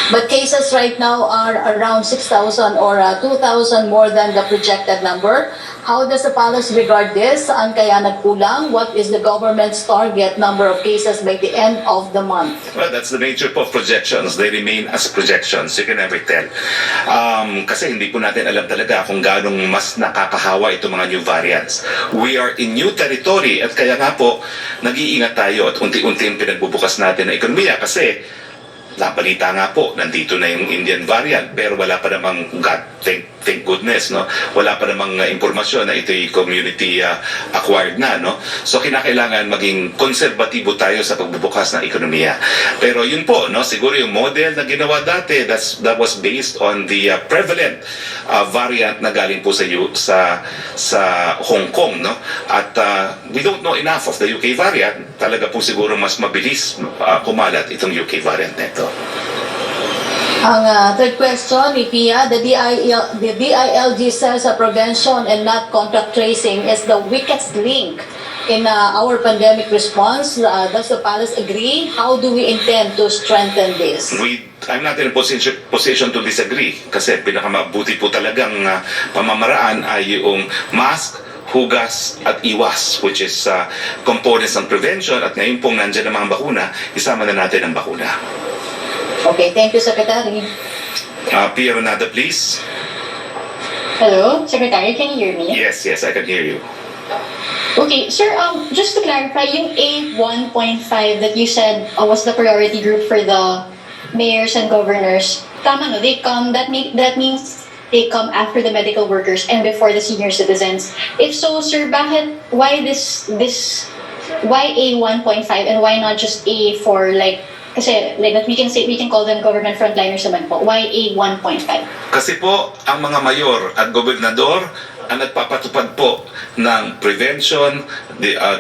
But cases right now are around 6,000 or 2,000 more than the projected number. How does the palace regard this? Saan kaya nagkulang? What is the government's target number of cases by the end of the month? Well, that's the nature of projections. They remain as projections. You can never tell. Kasi hindi po natin alam talaga kung ganong mas nakakahawa itong mga new variants. We are in new territory at kaya nga po nag-iingat tayo at unti-unti pinagbubukas natin ang ekonomiya kasi nabalita nga po, nandito na yung Indian variant pero wala pa namang, thank goodness, no? Wala pa namang impormasyon na ito'y community acquired na, no? So kinakailangan maging konserbatibo tayo sa pagbubukas ng ekonomiya. Pero yun po, no? Siguro yung model na ginawa dati, that was based on the prevalent variant na galing po sa Hong Kong, no? At we don't know enough of the UK variant. Talaga po siguro mas mabilis kumalat itong UK variant nito. Ang third question ni Pia, the DILG says prevention and not contact tracing is the weakest link in our pandemic response. Does the palace agree? How do we intend to strengthen this? I'm not in a position to disagree kasi pinakamabuti po talagang pamamaraan ay yung mask, hugas at iwas, which is components ng prevention. At ngayon pong nandyan ang mga bakuna, isama na natin ang bakuna. Okay, thank you, Secretary. Pia Renata, please. Hello, Secretary, can you hear me? Yes, I can hear you. Okay, sir, just to clarify, yung A1.5 that you said was the priority group for the mayors and governors, tama no, that means they come after the medical workers and before the senior citizens. If so, sir, why A1.5 and why not just A for kasi we can call them government frontliners naman po. Why A1.5? Kasi po, ang mga mayor at gobernador ang nagpapatupad po ng prevention,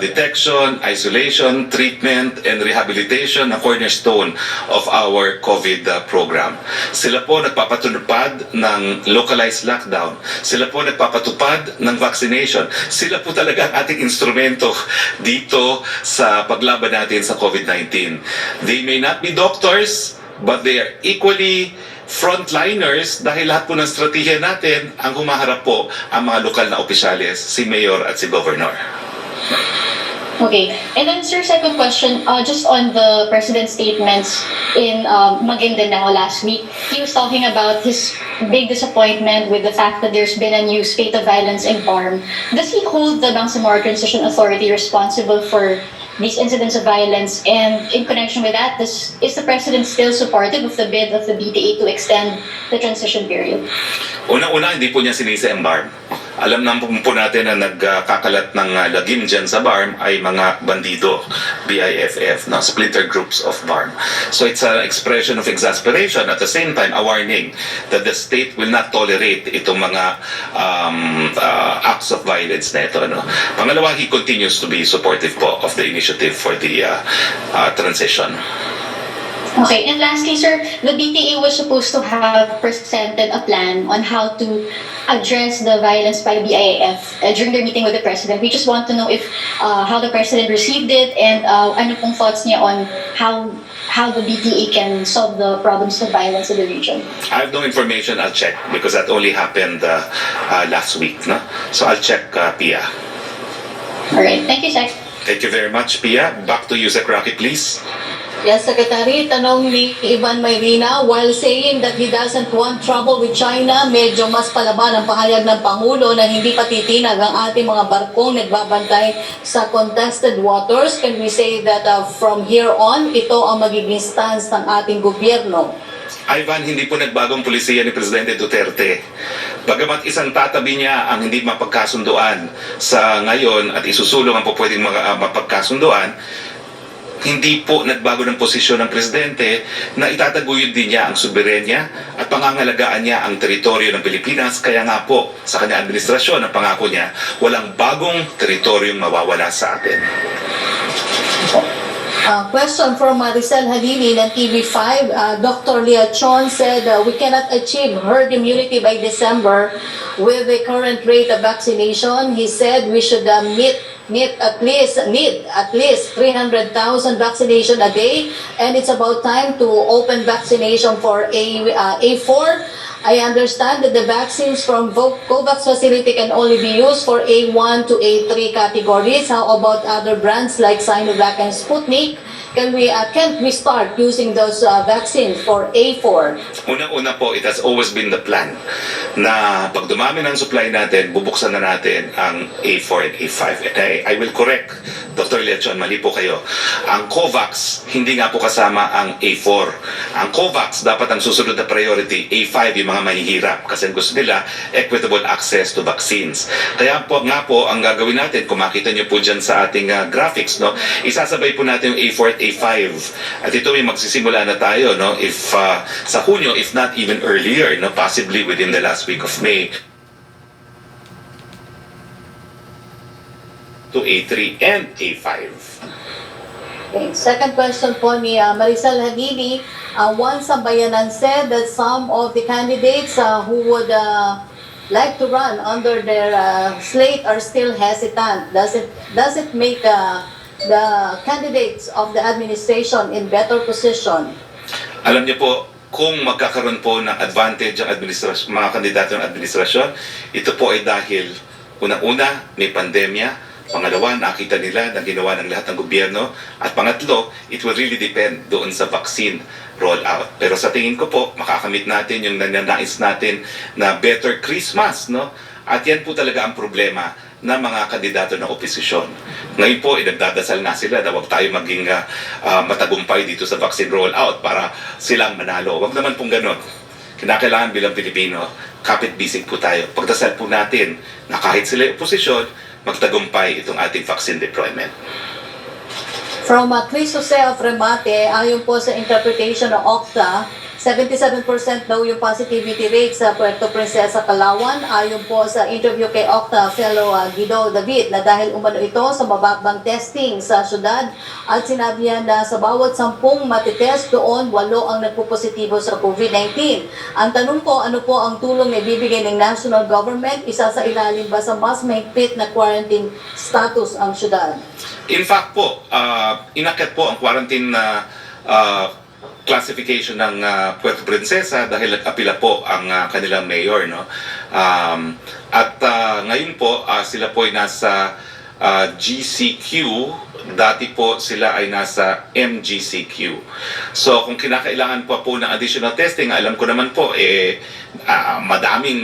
detection, isolation, treatment, and rehabilitation na cornerstone of our COVID program. Sila po nagpapatupad ng localized lockdown. Sila po nagpapatupad ng vaccination. Sila po talaga ang ating instrumento dito sa paglaban natin sa COVID-19. They may not be doctors, but they are equally frontliners dahil lahat po ng strategiya natin ang humaharap po ang mga lokal na opisyales, si Mayor at si Governor. Okay. And then, sir, second question, just on the President's statements in Maguindanao last week, he was talking about his big disappointment with the fact that there's been a new spate of violence in BARM. Does he hold the Bangsamoro Transition Authority responsible for these incidents of violence? And in connection with that, is the President still supportive of the bid of the BTA to extend the transition period? Una-una, hindi po niya sinisi ang BARM. Alam naman po natin na nagkakalat ng lagim dyan sa BARM ay mga bandido, BIFF, na splinter groups of BARM. So it's an expression of exasperation, at the same time a warning that the state will not tolerate itong mga acts of violence na ito. No? Pangalawa, he continues to be supportive po of the initiative for the transition. Okay, and lastly, sir, the BTA was supposed to have presented a plan on how to address the violence by BIF during their meeting with the President. We just want to know if how the President received it and ano pong thoughts niya on how the BTA can solve the problems of violence in the region. I have no information. I'll check because that only happened last week. No? So I'll check, Pia. All right, thank you, sir. Thank you very much, Pia. Back to you, Roque, please. Yes, Secretary, tanong ni Ivan Mayrina, while saying that he doesn't want trouble with China, medyo mas palaban ang pahayag ng Pangulo na hindi patitinag ang ating mga barkong nagbabantay sa contested waters. Can we say that from here on, ito ang magiging stance ng ating gobyerno? Ivan, hindi po nagbagong pulisiya ni Presidente Duterte. Bagamat isang tatabi niya ang hindi mapagkasunduan sa ngayon at isusulong ang po pwedeng mapagkasunduan, hindi po nagbago ng posisyon ng Presidente na itataguyod din niya ang soberenya at pangangalagaan niya ang teritoryo ng Pilipinas. Kaya nga po, sa kanyang administrasyon, ang pangako niya, walang bagong teritoryong mawawala sa atin. Question from Maricel Halili ng TV5. Dr. Leah Chon said we cannot achieve herd immunity by December with the current rate of vaccination. He said we should meet need at least 300,000 vaccination a day, and it's about time to open vaccination for A4. I understand that the vaccines from COVAX facility can only be used for A1 to A3 categories. How about other brands like Sinovac and Sputnik? Can't we start using those vaccines for A4? Una-una po, it has always been the plan na pag dumami ng supply natin, bubuksan na natin ang A4 and A5. And I will correct, Dr. Lechon, mali po kayo. Ang COVAX, hindi nga po kasama ang A4. Ang COVAX, dapat ang susunod na priority, A5, yung mga mahihirap. Kasi gusto nila, equitable access to vaccines. Kaya po, ang gagawin natin, kung makita nyo po dyan sa ating graphics, no, isasabay po natin yung A4 at A5. At ito may magsisimula na tayo, no, if sa Hunyo, if not even earlier, no, possibly within the last week of May, to A3 and A5. Okay. Second question po ni Maricel Hanini. One Sambayanan said that some of the candidates who would like to run under their slate are still hesitant. Does it make the candidates of the administration in better position? Alam niyo po, kung magkakaroon po ng advantage ang administrasyon, mga kandidato ng administrasyon, ito po ay dahil una-una, may pandemya. Pangalawa, nakita nila na ginawa ng lahat ng gobyerno. At pangatlo, it will really depend doon sa vaccine rollout. Pero sa tingin ko po, makakamit natin yung nananais natin na better Christmas, no? At yan po talaga ang problema ng mga kandidato ng oposisyon. Ngayon po, nagdadasal na sila na huwag tayo maging matagumpay dito sa vaccine rollout para silang manalo. Huwag naman pong ganon. Kinakailangan bilang Pilipino, kapit-bisig po tayo. Pagdasal po natin na kahit sila oposisyon, magtagumpay itong ating vaccine deployment. From Chris Jose of Remate, ayon po sa interpretation ng OCTA, 77% daw yung positivity rate sa Puerto Princesa, Palawan. Ayon po sa interview kay OCTA fellow Guido David na dahil umano ito sa mababang testing sa syudad at sinabi niya na sa bawat 10 matitest doon, 8 ang nagpupositibo sa COVID-19. Ang tanong po, ano po ang tulong na ibibigay ng national government? Isa sa ilalim ba sa mas mahigpit na quarantine status ang syudad? In fact po, inakyat po ang quarantine na classification ng Puerto Princesa dahil nag-apila po ang kanilang mayor, no? At ngayon po sila po ay nasa GCQ, dati po sila ay nasa MGCQ. So kung kinakailangan po ng additional testing, alam ko naman po madaming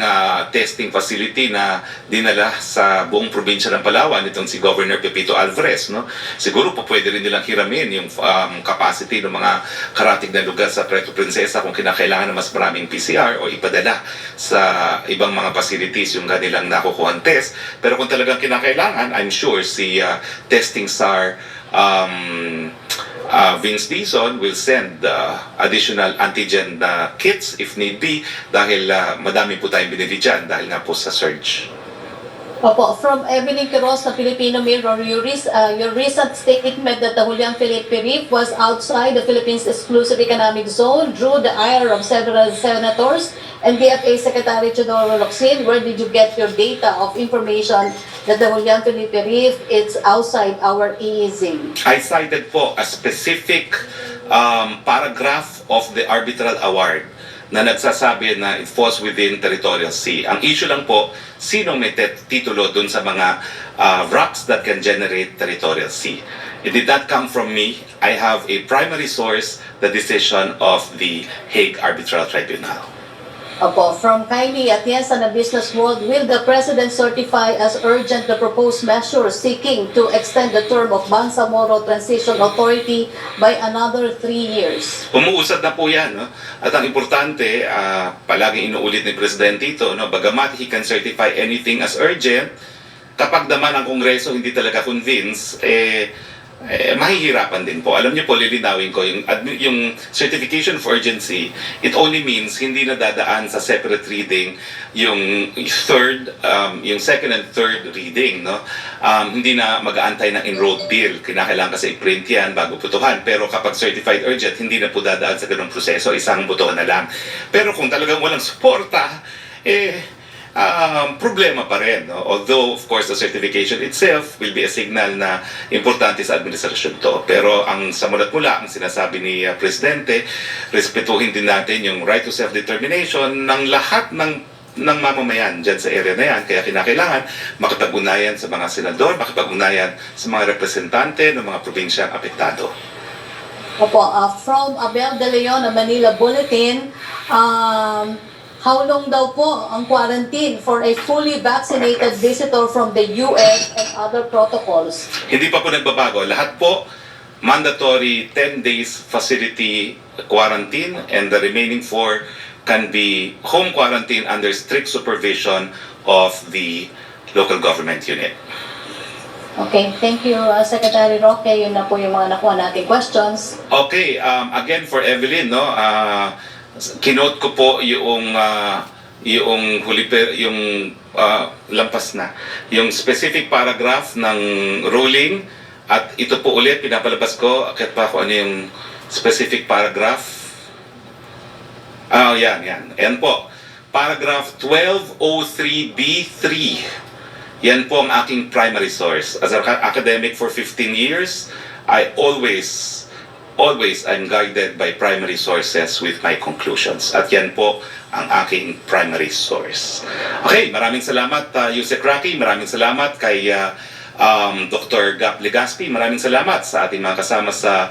testing facility na dinala sa buong probinsya ng Palawan itong si Governor Pepito Alvarez, no? Siguro po pwede rin nilang hiramin yung capacity ng mga karatig na lugar sa Puerto Princesa kung kinakailangan ng mas maraming PCR o ipadala sa ibang mga facilities yung kanilang nakukuhan test. Pero kung talagang kinakailangan, I'm sure si testing SAR Vince Dizon will send additional antigen kits if need be dahil madami po tayong binili dyan dahil nga po sa surge. Opo, from Evelyn Quiroz na Filipino Mirror, your recent statement that the Julian Felipe Reef was outside the Philippines' exclusive economic zone drew the ire of several senators and DFA Secretary Teodoro Locsin. Where did you get your data of information that the Julian Felipe Reef is outside our EEZ? I cited po a specific paragraph of the arbitral award na nagsasabi na it falls within territorial sea. Ang issue lang po, sino may titulo dun sa mga rocks that can generate territorial sea. It did not come from me. I have a primary source, the decision of the Hague Arbitral Tribunal. Opo, from Kylie Atienza na Business World, will the President certify as urgent the proposed measure seeking to extend the term of Bangsamoro Transition Authority by another 3 years? Umuusad na po yan, no? At ang importante, palaging inuulit ni Presidente ito, no? Bagamat he can certify anything as urgent, kapag naman ang Kongreso hindi talaga convince, mahihirapan din po. Alam niyo po, lilinawin ko, yung certification of urgency, it only means hindi na dadaan sa separate reading yung yung second and third reading, no? Hindi na mag-aantay ng enrolled bill. Kinakailangan kasi i-print yan bago putuhan. Pero kapag certified urgent, hindi na po dadaan sa ganung proseso, isang buto na lang. Pero kung talagang walang suporta, problema pa rin. No? Although, of course, the certification itself will be a signal na importante sa administrasyon to. Pero ang sa mulat-mula, ang sinasabi ni Presidente, respetuhin din natin yung right to self-determination ng lahat ng mamamayan dyan sa area na yan. Kaya kinakailangan makipag-unayan sa mga senador, makipag-unayan sa mga representante ng mga probinsyang apektado. Opo, from Abel De Leon, ng Manila Bulletin, how long daw po ang quarantine for a fully vaccinated visitor from the US and other protocols? Hindi pa po nagbabago. Lahat po mandatory 10 days facility quarantine, and the remaining 4 can be home quarantine under strict supervision of the local government unit. Okay, thank you, Secretary Roque. Yun na po yung mga nakuha nating questions. Okay, again for Evelyn, no, kinote ko po yung lampas na, yung specific paragraph ng ruling, at ito po ulit pinapalabas ko kahit pa kung ano yung specific paragraph. Yan. Yan po. Paragraph 1203B3. Yan po ang aking primary source. As an academic for 15 years, I always I'm guided by primary sources with my conclusions. At yan po ang aking primary source. Okay, maraming salamat Yusek Roque, maraming salamat kay Dr. Gap Legaspi, maraming salamat sa ating mga kasama sa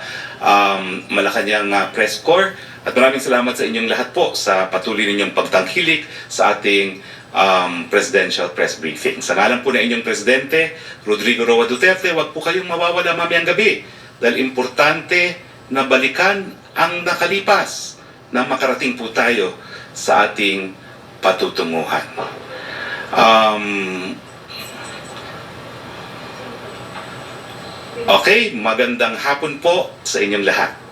Malacanang Press Corps, at maraming salamat sa inyong lahat po sa patuloy ninyong pagtangkilik sa ating presidential press briefing. Sa ngalan po ng inyong Presidente, Rodrigo Roa Duterte, huwag po kayong mawawala mamayang gabi dahil importante na balikan ang nakalipas na makarating po tayo sa ating patutunguhan. Okay, magandang hapon po sa inyong lahat.